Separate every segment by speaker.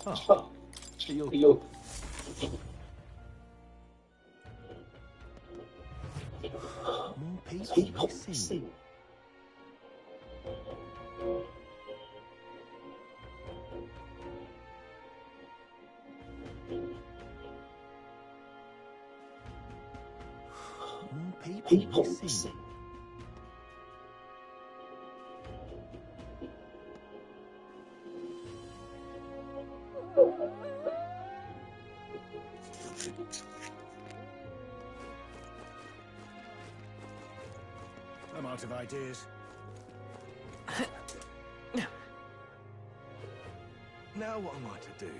Speaker 1: Oh, you'll... More people missing. More people missing.
Speaker 2: I'm out of ideas. Now what am I to do?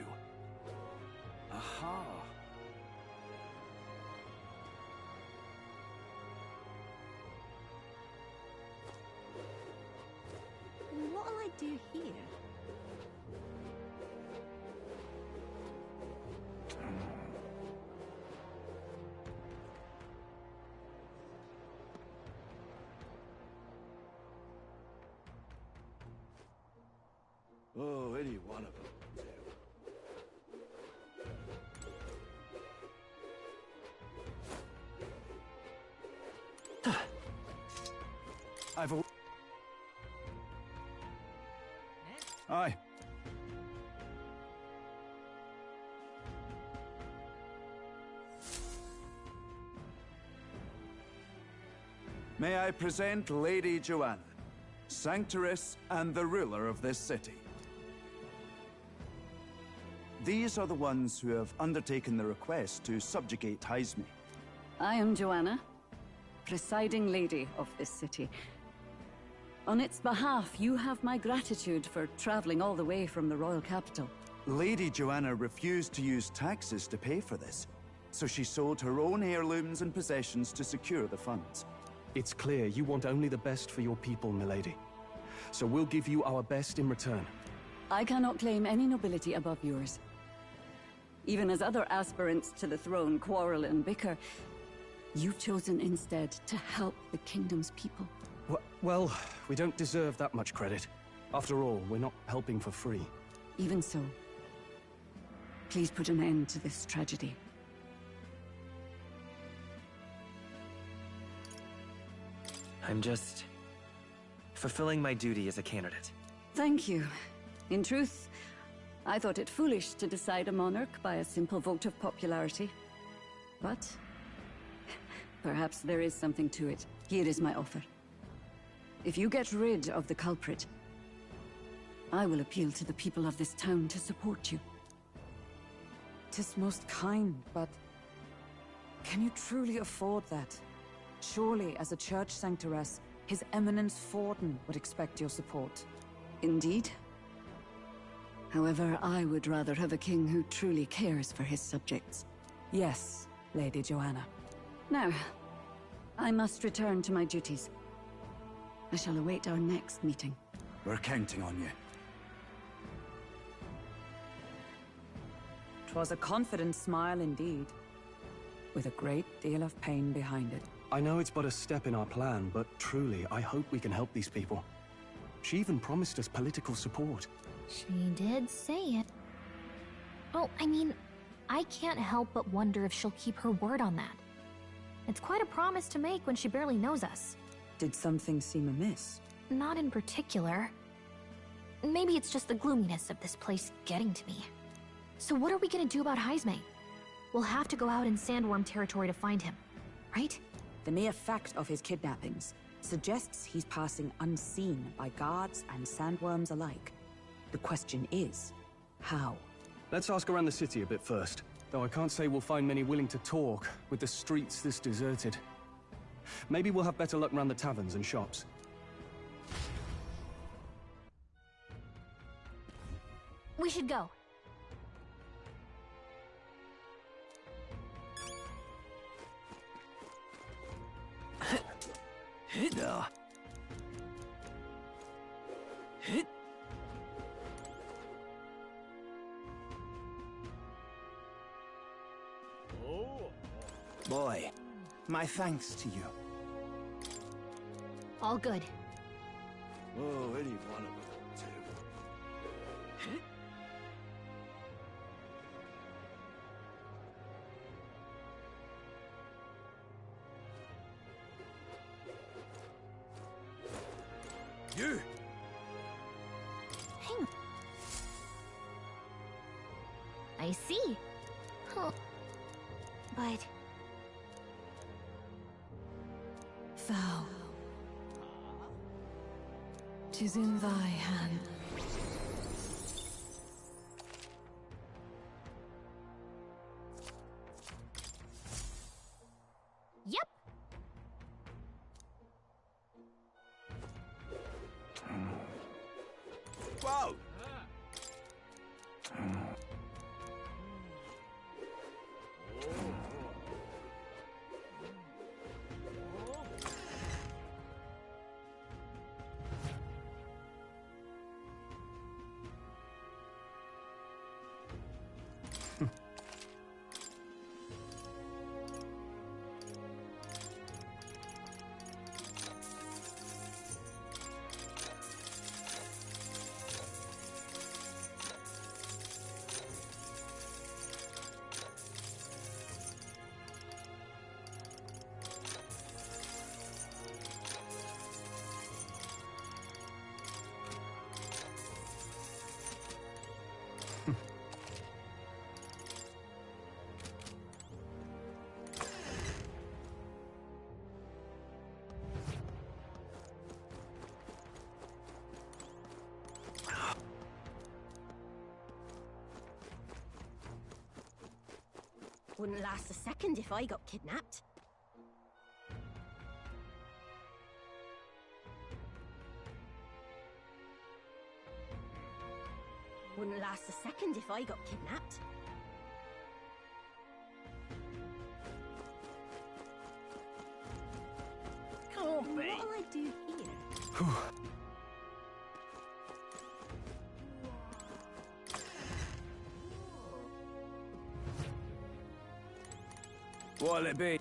Speaker 2: Aha!
Speaker 3: What'll I do here?
Speaker 2: Oh, any one of them. I've... Aye. May I present Lady Joanna, Sanctoress and the ruler of this city. These are the ones who have undertaken the request to subjugate Hyzme.
Speaker 4: I am Joanna, presiding lady of this city. On its behalf, you have my gratitude for traveling all the way from the royal capital.
Speaker 2: Lady Joanna refused to use taxes to pay for this, so she sold her own heirlooms and possessions to secure the funds.
Speaker 1: It's clear you want only the best for your people, milady. So we'll give you our best in return.
Speaker 4: I cannot claim any nobility above yours. Even as other aspirants to the throne quarrel and bicker, you've chosen instead to help the kingdom's people.
Speaker 1: Well, we don't deserve that much credit. After all, we're not helping for free.
Speaker 4: Even so, please put an end to this tragedy.
Speaker 5: I'm just fulfilling my duty as a candidate.
Speaker 4: Thank you. In truth, I thought it foolish to decide a monarch by a simple vote of popularity. But perhaps there is something to it. Here is my offer. If you get rid of the culprit, I will appeal to the people of this town to support you.
Speaker 6: 'Tis most kind, but can you truly afford that? Surely, as a church sanctoress, His Eminence Forden would expect your support.
Speaker 4: Indeed. However, I would rather have a king who truly cares for his subjects.
Speaker 6: Yes, Lady Joanna.
Speaker 4: Now, I must return to my duties. I shall await our next meeting.
Speaker 2: We're counting on you.
Speaker 6: 'Twas a confident smile indeed, with a great deal of pain behind it.
Speaker 1: I know it's but a step in our plan, but truly, I hope we can help these people. She even promised us political support.
Speaker 7: She did say it. Oh, I mean, I can't help but wonder if she'll keep her word on that. It's quite a promise to make when she barely knows us.
Speaker 6: Did something seem amiss?
Speaker 7: Not in particular. Maybe it's just the gloominess of this place getting to me. So what are we gonna do about Hyzme? We'll have to go out in Sandworm territory to find him, right?
Speaker 6: The mere fact of his kidnappings suggests he's passing unseen by guards and sandworms alike. The question is, how?
Speaker 1: Let's ask around the city a bit first. Though I can't say we'll find many willing to talk, with the streets this deserted. Maybe we'll have better luck around the taverns and shops.
Speaker 7: We should go.
Speaker 2: Boy, my thanks to you.
Speaker 7: All good.
Speaker 2: Oh, any one of them,
Speaker 1: You!
Speaker 7: Hang. I see. Huh. But
Speaker 6: Thou. 'Tis in thy hand.
Speaker 7: yep.
Speaker 2: Whoa!
Speaker 3: Wouldn't last a second if I got kidnapped. Wouldn't last a second if I got kidnapped.
Speaker 8: Can't be.
Speaker 3: What'll I do here?
Speaker 8: What'll it be?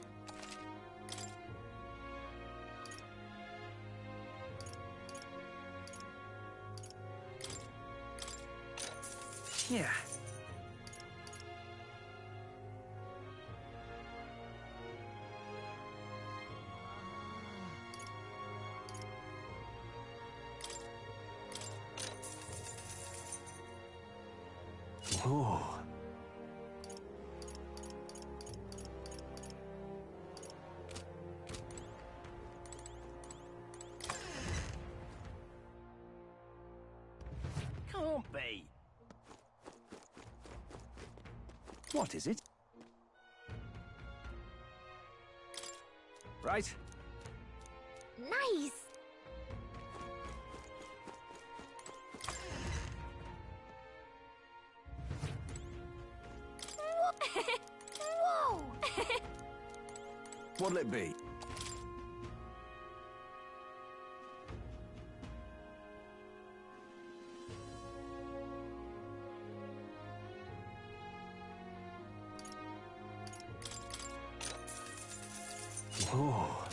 Speaker 5: Yeah.
Speaker 1: Oh.
Speaker 8: Can't be.
Speaker 2: What is it?
Speaker 1: Right.
Speaker 7: Nice. Whoa.
Speaker 2: What'll it be?
Speaker 1: Oh.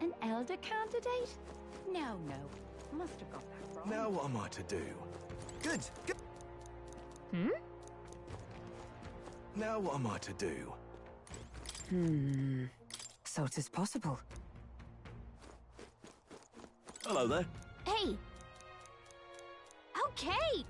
Speaker 3: An elder candidate? No. Must have got that wrong.
Speaker 1: Now what am I to do?
Speaker 2: Good. Good.
Speaker 1: Now what am I to do?
Speaker 6: So 'tis possible.
Speaker 2: Hello there.
Speaker 7: Hey. Okay.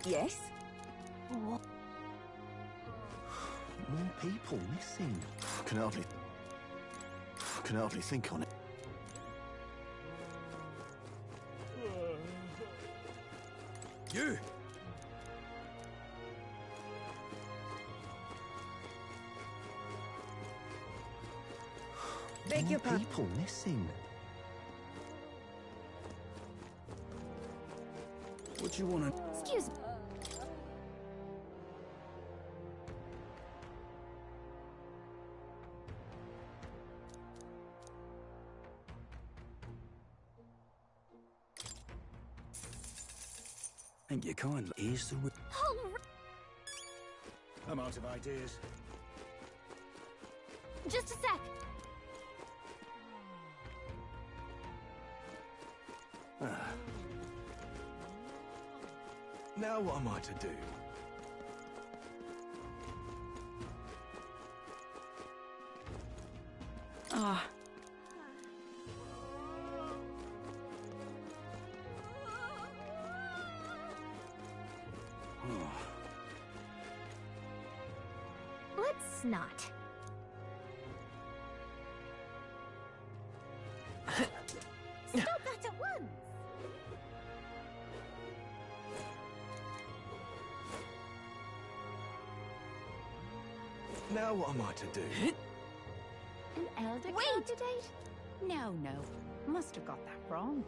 Speaker 6: Yes?
Speaker 7: Wha-
Speaker 2: More people missing. Can hardly think on it.
Speaker 1: You!
Speaker 6: Beg your pardon.
Speaker 2: People missing.
Speaker 8: What you wanna...
Speaker 7: Excuse me.
Speaker 8: Thank you kindly. Here's the...
Speaker 9: I'm out of ideas.
Speaker 7: Just a sec.
Speaker 8: Now what am I to do?
Speaker 6: Ah.
Speaker 7: Let's not. Stop that at once!
Speaker 8: Now what am I to do?
Speaker 3: An elder candidate? No, no. Must have got that wrong.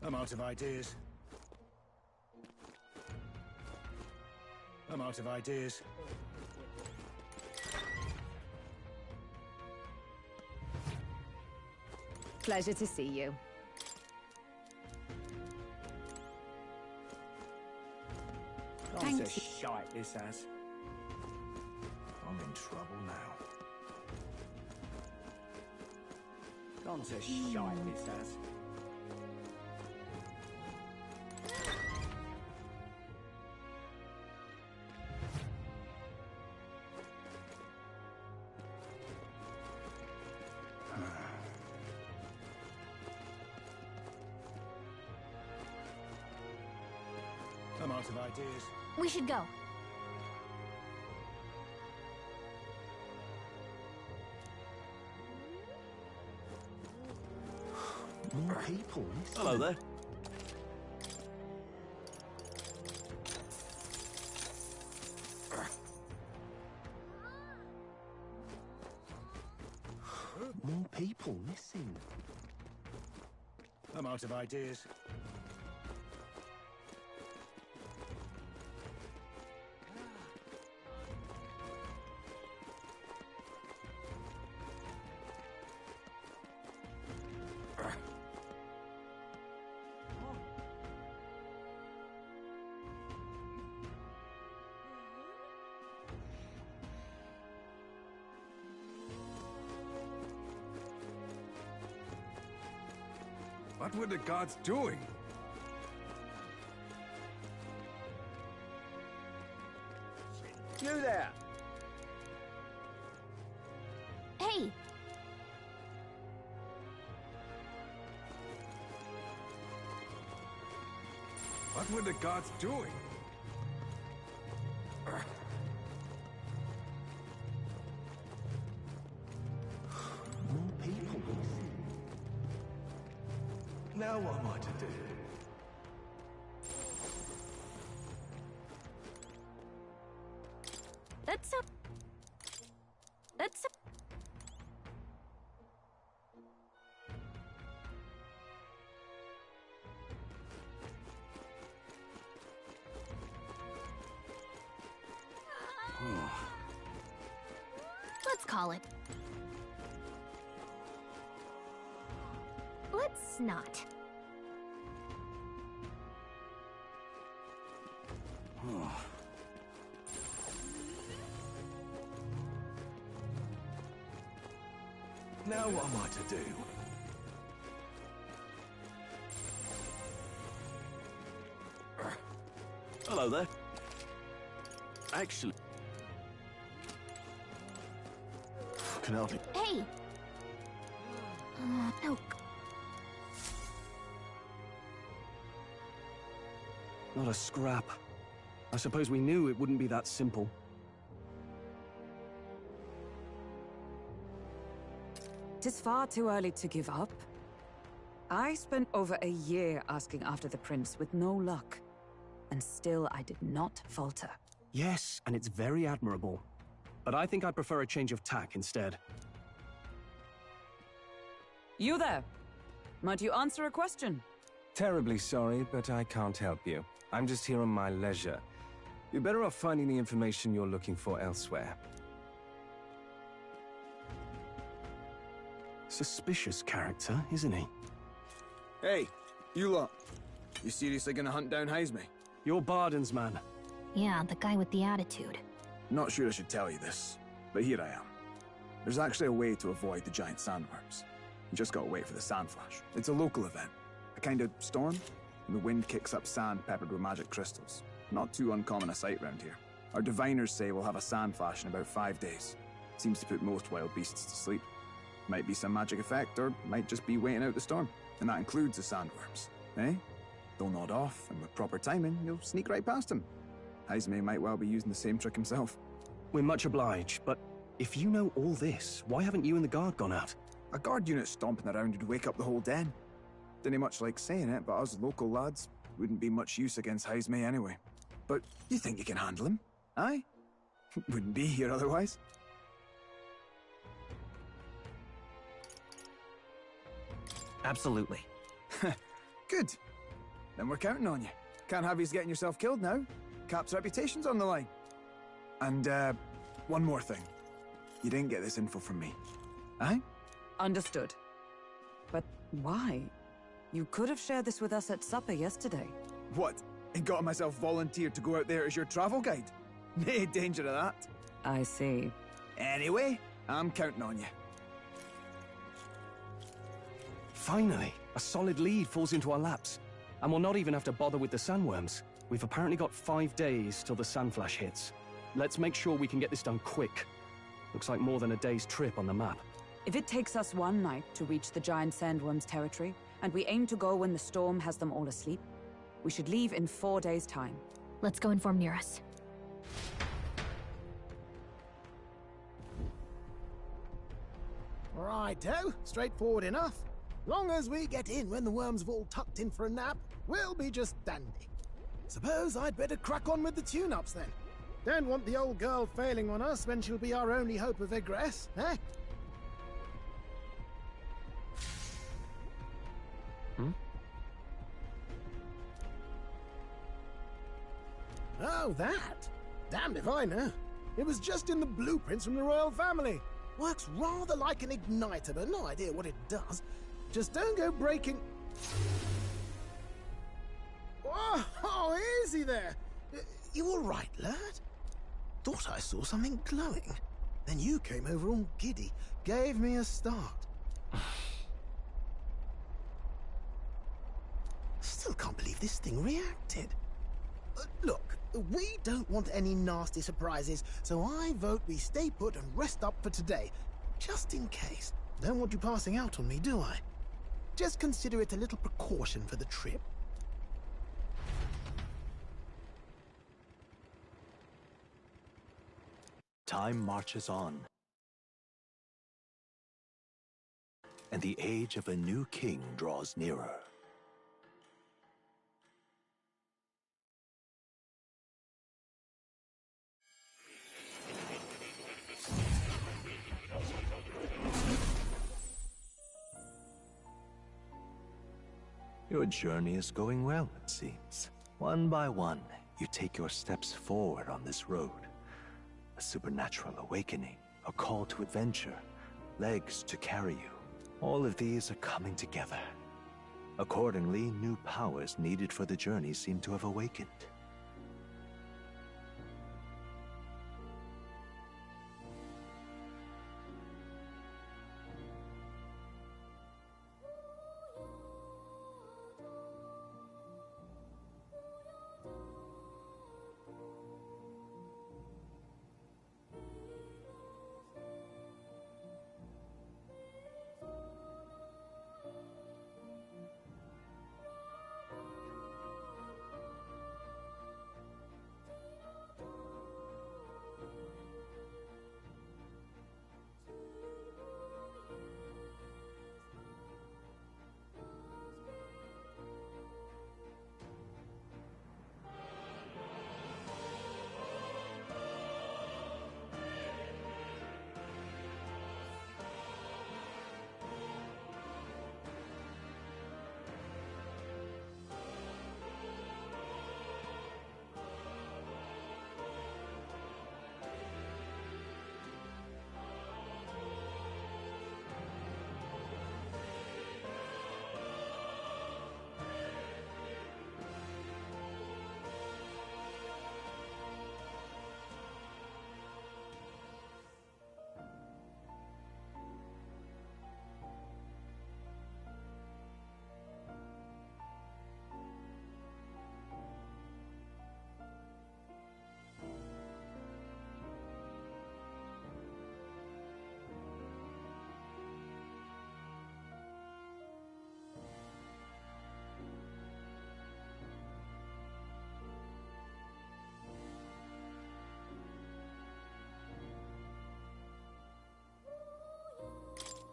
Speaker 9: I'm out of ideas. I'm out of ideas.
Speaker 3: Pleasure to see you.
Speaker 8: Thank you. Shite this has. I'm in trouble now. Gone to shite this has.
Speaker 9: I'm out of ideas.
Speaker 7: We should go.
Speaker 8: More people. Hello there. More people missing.
Speaker 9: I'm out of ideas.
Speaker 10: What were the gods doing?
Speaker 8: You there!
Speaker 7: Hey!
Speaker 10: What were the gods doing?
Speaker 8: More people missing. Now what am I to do?
Speaker 7: That's a... That's a... Let's call it. Let's not.
Speaker 8: Now what am I to do? Hello there. Actually... Can help you.
Speaker 7: Hey! No.
Speaker 1: Not a scrap. I suppose we knew it wouldn't be that simple.
Speaker 6: Tis far too early to give up. I spent over a year asking after the prince with no luck, and still I did not falter.
Speaker 1: Yes, and it's very admirable. But I think I'd prefer a change of tack instead.
Speaker 6: You there! Might you answer a question?
Speaker 11: Terribly sorry, but I can't help you. I'm just here on my leisure. You're better off finding the information you're looking for elsewhere.
Speaker 1: Suspicious character, isn't he?
Speaker 8: Hey, you lot. You seriously gonna hunt down Heisme?
Speaker 1: You're Barden's man.
Speaker 7: Yeah, the guy with the attitude.
Speaker 8: Not sure I should tell you this, but here I am. There's actually a way to avoid the giant sandworms. You just gotta wait for the sand flash. It's a local event. A kind of storm, and the wind kicks up sand peppered with magic crystals. Not too uncommon a sight round here. Our diviners say we'll have a sand flash in about 5 days. Seems to put most wild beasts to sleep. Might be some magic effect, or might just be waiting out the storm. And that includes the sandworms, eh? They'll nod off, and with proper timing, you'll sneak right past them. Heisme might well be using the same trick himself.
Speaker 1: We're much obliged, but if you know all this, why haven't you and the guard gone out?
Speaker 8: A guard unit stomping around would wake up the whole den. Didn't much like saying it, but us local lads wouldn't be much use against Heisme anyway. But you think you can handle him? Aye? Wouldn't be here otherwise.
Speaker 5: Absolutely.
Speaker 8: Good. Then we're counting on you. Can't have you getting yourself killed now. Cap's reputation's on the line. And, one more thing. You didn't get this info from me. Aye?
Speaker 6: Understood. But why? You could have shared this with us at supper yesterday.
Speaker 8: What? And got myself volunteered to go out there as your travel guide? Nae danger of that.
Speaker 6: I see.
Speaker 8: Anyway, I'm counting on you.
Speaker 1: Finally, a solid lead falls into our laps. And we'll not even have to bother with the sandworms. We've apparently got 5 days till the sandflash hits. Let's make sure we can get this done quick. Looks like more than a day's trip on the map.
Speaker 6: If it takes us one night to reach the giant sandworm's territory, and we aim to go when the storm has them all asleep, we should leave in 4 days' time.
Speaker 7: Let's go inform Nearest.
Speaker 9: Righto, straightforward enough. Long as we get in when the worms have all tucked in for a nap, we'll be just dandy. Suppose I'd better crack on with the tune-ups then. Don't want the old girl failing on us when she'll be our only hope of egress, eh? Oh, that? Damned if I know. It was just in the blueprints from the royal family. Works rather like an igniter, but no idea what it does. Just don't go breaking... Oh, easy there. You all right, lad? Thought I saw something glowing. Then you came over all giddy, gave me a start. Still can't believe this thing reacted. Look, we don't want any nasty surprises, so I vote we stay put and rest up for today. Just in case. Don't want you passing out on me, do I? Just consider it a little precaution for the trip.
Speaker 12: Time marches on, and the age of a new king draws nearer. Your journey is going well, it seems. One by one, you take your steps forward on this road. A supernatural awakening, a call to adventure, legs to carry you. All of these are coming together. Accordingly, new powers needed for the journey seem to have awakened.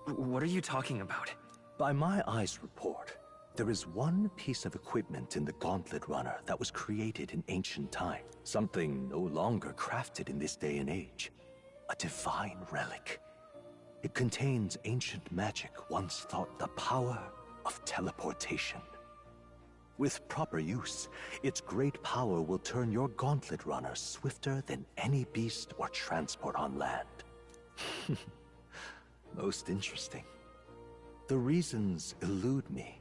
Speaker 5: What are you talking about?
Speaker 12: By my eyes report, there is one piece of equipment in the Gauntlet Runner that was created in ancient time. Something no longer crafted in this day and age. A divine relic. It contains ancient magic once thought the power of teleportation. With proper use, its great power will turn your Gauntlet Runner swifter than any beast or transport on land. Most interesting. The reasons elude me,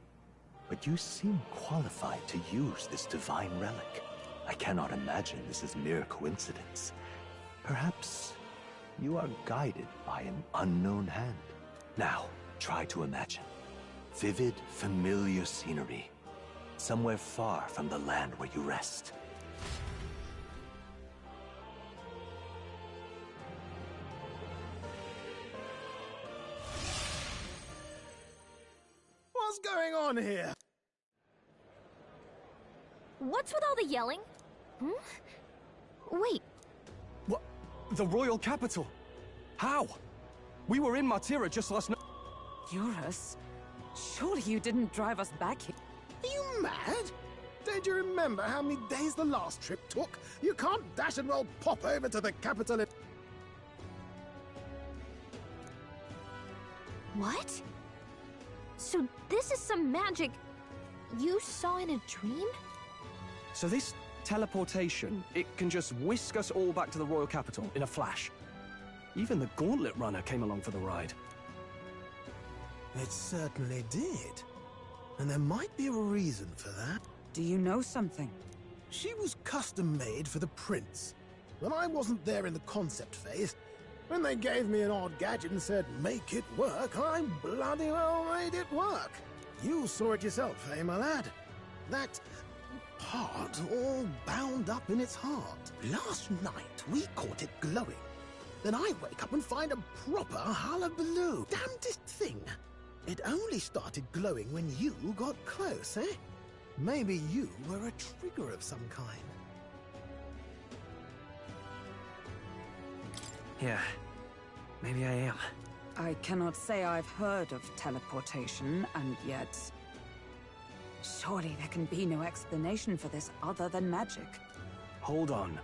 Speaker 12: but you seem qualified to use this divine relic. I cannot imagine this is mere coincidence. Perhaps you are guided by an unknown hand. Now, try to imagine. Vivid, familiar scenery. Somewhere far from the land where you rest.
Speaker 9: What's going on here?
Speaker 7: What's with all the yelling? Wait.
Speaker 1: What? The royal capital? How? We were in Martira just last night.
Speaker 6: Eurus? Surely you didn't drive us back here?
Speaker 9: Are you mad? Don't you remember how many days the last trip took? You can't dash and roll pop over to the capital in...
Speaker 7: What? So this is some magic you saw in a dream?
Speaker 1: So this teleportation, it can just whisk us all back to the royal capital in a flash. Even the Gauntlet Runner came along for the ride.
Speaker 9: It certainly did. And there might be a reason for that.
Speaker 6: Do you know something?
Speaker 9: She was custom-made for the prince. When I wasn't there in the concept phase, when they gave me an odd gadget and said, make it work, I bloody well made it work. You saw it yourself, eh, my lad? That part all bound up in its heart. Last night, we caught it glowing. Then I wake up and find a proper hullabaloo. Damnedest thing. It only started glowing when you got close, eh? Maybe you were a trigger of some kind.
Speaker 5: Yeah, maybe I am.
Speaker 6: I cannot say I've heard of teleportation, and yet... surely there can be no explanation for this other than magic.
Speaker 1: Hold on.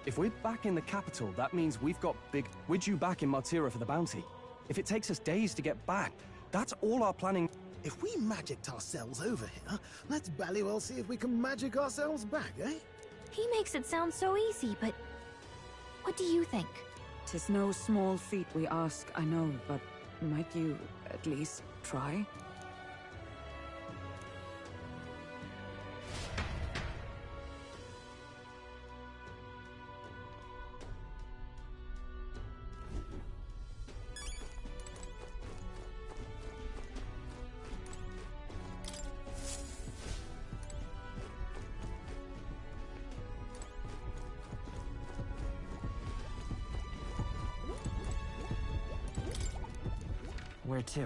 Speaker 1: If we're back in the capital, that means we've got we're due back in Martira for the bounty. If it takes us days to get back, that's all our planning.
Speaker 9: If we magicked ourselves over here, let's bally well see if we can magic ourselves back, eh?
Speaker 7: He makes it sound so easy, but what do you think?
Speaker 6: 'Tis no small feat we ask, I know, but might you at least try?
Speaker 5: Where to?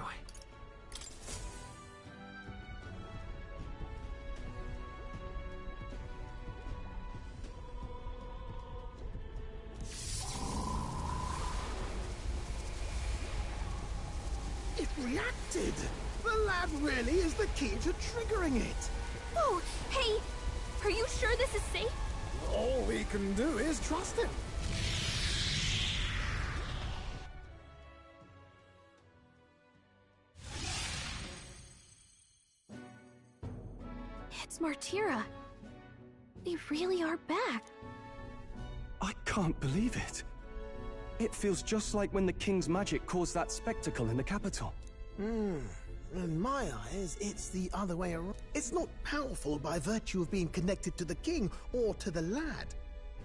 Speaker 9: It reacted! The lad really is the key to triggering it!
Speaker 7: Oh, hey! Are you sure this is safe?
Speaker 9: All we can do is trust him.
Speaker 7: It's Martira. They really are back.
Speaker 1: I can't believe it. It feels just like when the king's magic caused that spectacle in the capital.
Speaker 9: In my eyes, it's the other way around. It's not powerful by virtue of being connected to the king or to the lad.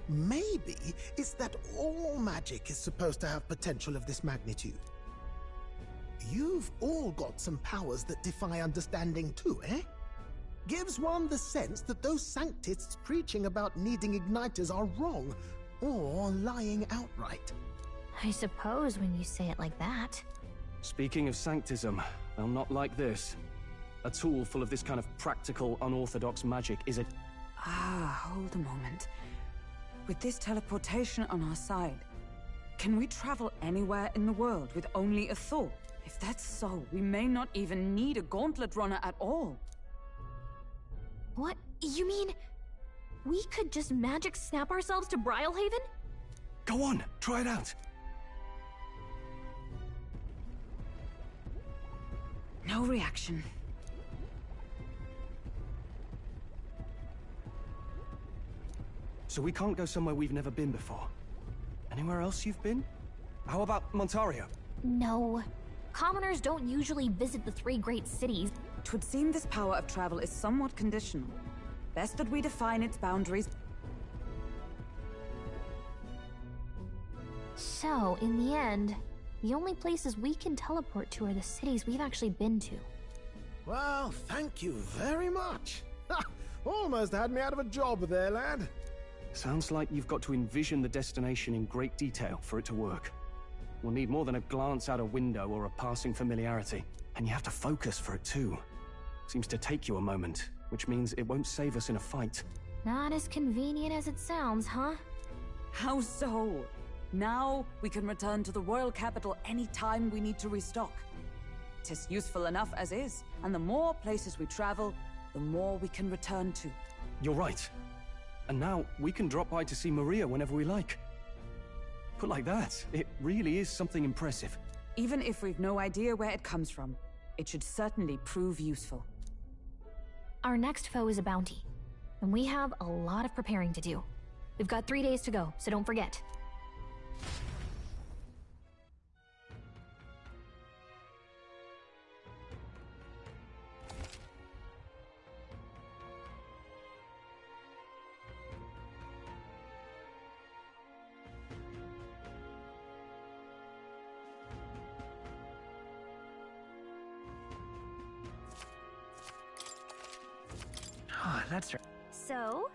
Speaker 9: Maybe it's that all magic is supposed to have potential of this magnitude. You've all got some powers that defy understanding too, eh? Gives one the sense that those sanctists preaching about needing igniters are wrong, or lying outright.
Speaker 7: I suppose when you say it like that.
Speaker 1: Speaking of sanctism, they'll not like this. A tool full of this kind of practical, unorthodox magic is a...
Speaker 6: Ah, hold a moment. With this teleportation on our side, Can we travel anywhere in the world with only a Thor? If that's so, we may not even need a gauntlet runner at all.
Speaker 7: What? You mean we could just magic snap ourselves to Brylehaven?
Speaker 1: Go on, try it out.
Speaker 6: No reaction.
Speaker 1: So we can't go somewhere we've never been before. Anywhere else you've been? How about Montario?
Speaker 7: No. Commoners don't usually visit the three great cities.
Speaker 6: Twould seem this power of travel is somewhat conditional. Best that we define its boundaries.
Speaker 7: So, in the end, the only places we can teleport to are the cities we've actually been to.
Speaker 9: Well, thank you very much. Ha! Almost had me out of a job there, lad.
Speaker 1: Sounds like you've got to envision the destination in great detail for it to work. We'll need more than a glance out a window or a passing familiarity. And you have to focus for it too. Seems to take you a moment, which means it won't save us in a fight.
Speaker 7: Not as convenient as it sounds, huh?
Speaker 6: How so? Now we can return to the royal capital any time we need to restock. 'Tis useful enough as is, and the more places we travel, the more we can return to.
Speaker 1: You're right. And now we can drop by to see Maria whenever we like. Put like that, it really is something impressive.
Speaker 6: Even if we've no idea where it comes from, it should certainly prove useful.
Speaker 7: Our next foe is a bounty, and we have a lot of preparing to do. We've got 3 days to go, so don't forget.
Speaker 5: Ah, that's right.
Speaker 13: So,